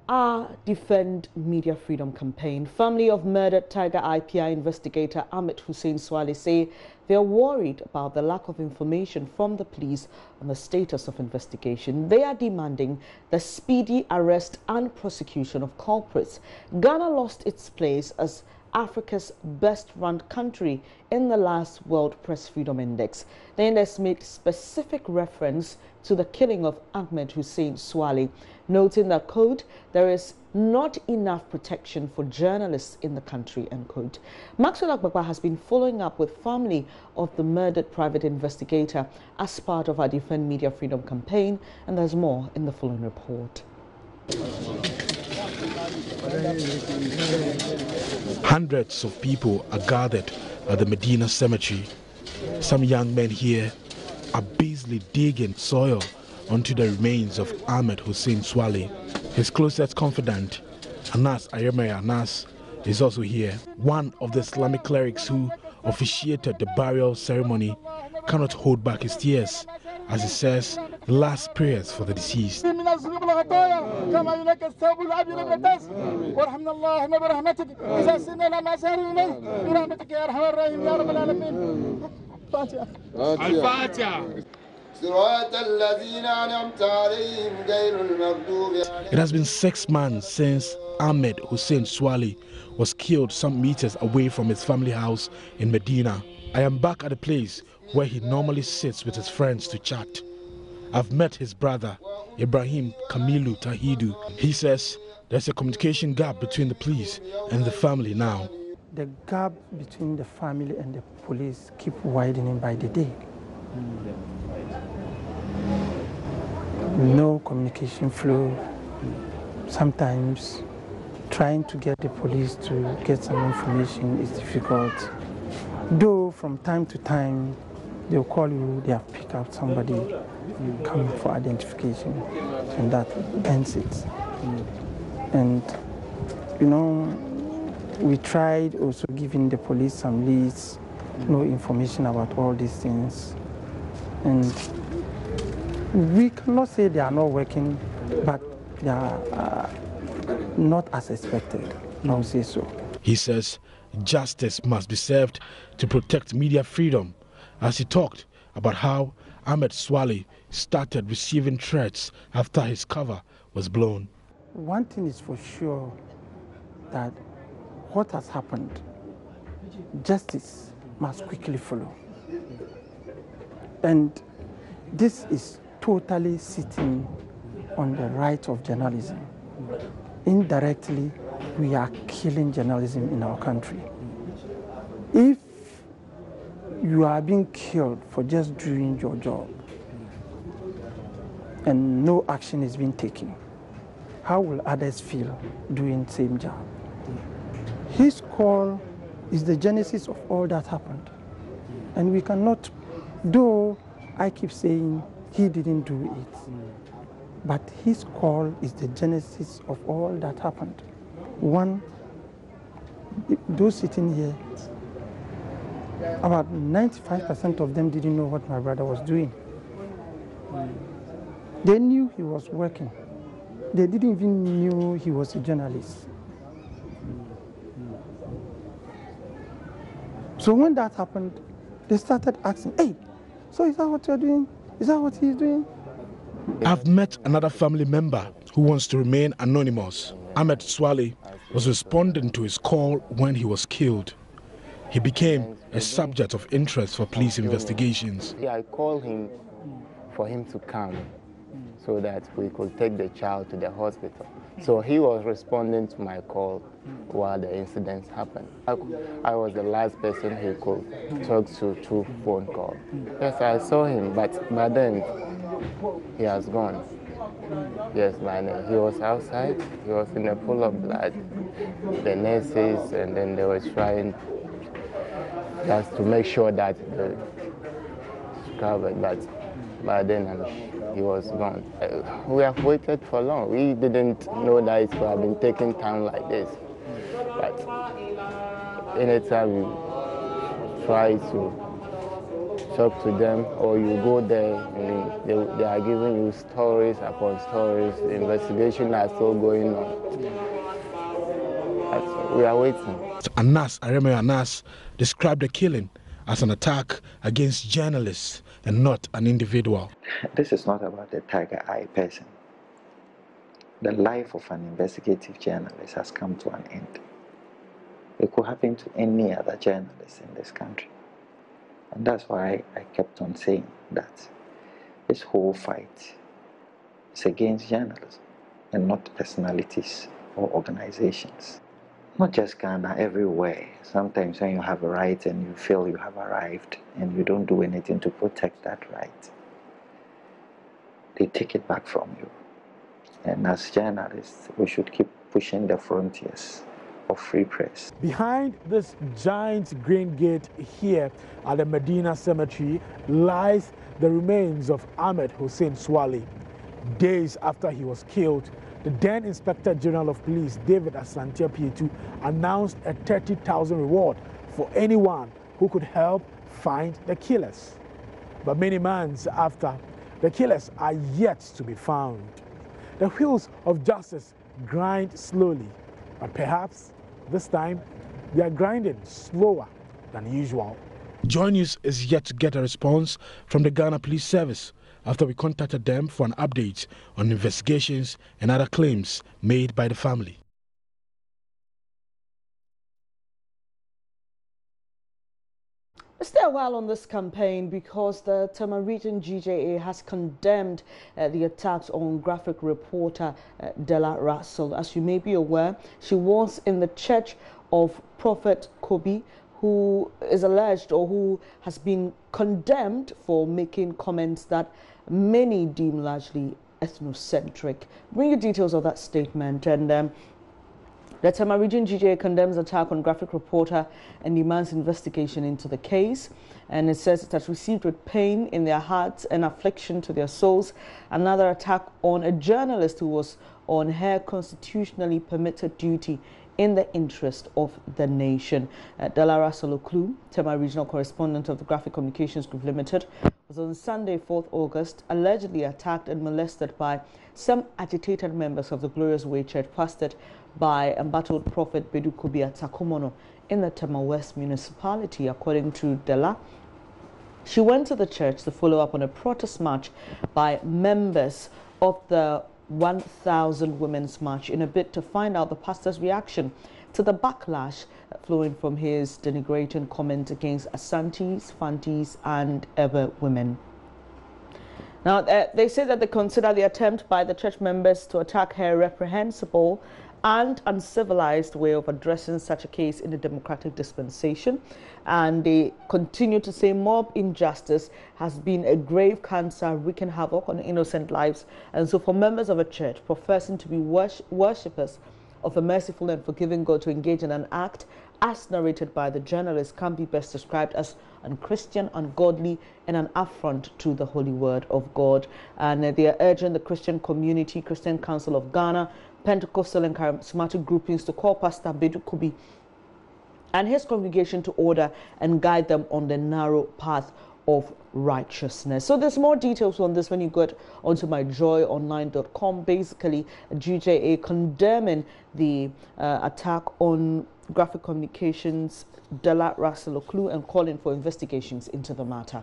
Our Defend Media Freedom campaign. Family of murdered Tiger IPI investigator Ahmed Hussein-Suale say they are worried about the lack of information from the police on the status of investigation. They are demanding the speedy arrest and prosecution of culprits. Ghana lost its place as Africa's best-run country in the last World Press Freedom Index. The index made specific reference to the killing of Ahmed Hussein-Suale, noting that, quote, there is not enough protection for journalists in the country, end quote. Maxwell Agbagba has been following up with family of the murdered private investigator as part of our Defend Media Freedom campaign, and there's more in the following report. Hundreds of people are gathered at the Medina cemetery. Some young men here are busily digging soil onto the remains of Ahmed Hussein-Suale. His closest confidant, Anas Ayemaya Anas, is also here. One of the Islamic clerics who officiated the burial ceremony cannot hold back his tears as he says the last prayers for the deceased. It has been 6 months since Ahmed Hussein-Suale was killed some meters away from his family house in Medina. I am back at the place where he normally sits with his friends to chat. I've met his brother, Ibrahim Kamilu Tahidu. He says there's a communication gap between the police and the family now. The gap between the family and the police keep widening by the day. No communication flow. Sometimes trying to get the police to get some information is difficult. Though from time to time they'll call you, they have picked out somebody coming for identification, and that ends it. And you know, we tried also giving the police some leads, no information about all these things. And we cannot say they are not working, but they are not as expected, I would say so. He says justice must be served to protect media freedom, as he talked about how Ahmed Suale started receiving threats after his cover was blown. One thing is for sure, that what has happened, justice must quickly follow. And this is totally sitting on the right of journalism. Indirectly, we are killing journalism in our country. If you are being killed for just doing your job and no action is being taken, how will others feel doing the same job? His call is the genesis of all that happened. And we cannot, though I keep saying he didn't do it, but his call is the genesis of all that happened. One, those sitting here, about 95% of them didn't know what my brother was doing. They knew he was working. They didn't even know he was a journalist. So when that happened, they started asking, hey, so is that what you're doing? Is that what he's doing? I've met another family member who wants to remain anonymous. Ahmed Suale was responding to his call when he was killed. He became a subject of interest for police investigations. Yeah, I called him for him to come so that we could take the child to the hospital. So he was responding to my call while the incidents happened. I was the last person he could talk to through phone call. Yes, I saw him, but by then he has gone. Yes, by then he was outside. He was in a pool of blood. The nurses, and then they were trying just to make sure that the covered, but by then he was gone. We have waited for long. We didn't know that it would have been taking time like this. But anytime we try to talk to them, or you go there, they are giving you stories upon stories. The investigation are still going on. We are waiting. Anas described the killing as an attack against journalists and not an individual. This is not about the Tiger Eye person. The life of an investigative journalist has come to an end. It could happen to any other journalist in this country. And that's why I kept on saying that this whole fight is against journalism and not personalities or organizations. Not just Ghana, everywhere. Sometimes when you have a right and you feel you have arrived and you don't do anything to protect that right, they take it back from you. And as journalists, we should keep pushing the frontiers of free press. Behind this giant grain gate here at the Medina Cemetery lies the remains of Ahmed Hussein-Suale. Days after he was killed, the then Inspector General of Police, David Asante Pietu, announced a 30,000 reward for anyone who could help find the killers. But many months after, the killers are yet to be found. The wheels of justice grind slowly, but perhaps this time they are grinding slower than usual. JoyNews is yet to get a response from the Ghana Police Service after we contacted them for an update on investigations and other claims made by the family. Stay a while on this campaign because the Tema Region GJA has condemned the attacks on graphic reporter Della Russell. As you may be aware, she was in the church of Prophet Kobe, who is alleged or who has been condemned for making comments that many deem largely ethnocentric. Bring you details of that statement. And the Tema Region GJA condemns attack on graphic reporter and demands investigation into the case. And it says it has received with pain in their hearts and affliction to their souls another attack on a journalist who was on her constitutionally permitted duty in the interest of the nation. Delara Soloklu, Tema Regional Correspondent of the Graphic Communications Group Limited, was on Sunday, 4th August, allegedly attacked and molested by some agitated members of the Glorious Way Church, pastored by embattled Prophet Bedu Kubi at Takomono in the Tema West municipality. According to Dela, she went to the church to follow up on a protest march by members of the 1,000 Women's March in a bid to find out the pastor's reaction to the backlash flowing from his denigrating comment against Asantes, Fantis and Ebe women. Now, they say that they consider the attempt by the church members to attack her reprehensible and uncivilized way of addressing such a case in the democratic dispensation. And they continue to say mob injustice has been a grave cancer wreaking havoc on innocent lives. And so for members of a church professing to be worshippers of a merciful and forgiving God to engage in an act as narrated by the journalist can be best described as unchristian, ungodly, and an affront to the holy word of God. And they are urging the Christian community, Christian Council of Ghana, Pentecostal and charismatic groupings to call Pastor Bedu Kubi and his congregation to order and guide them on the narrow path of righteousness. So there's more details on this when you go onto myjoyonline.com. Basically, GJA condemning the attack on graphic communications Dela Russell and calling for investigations into the matter.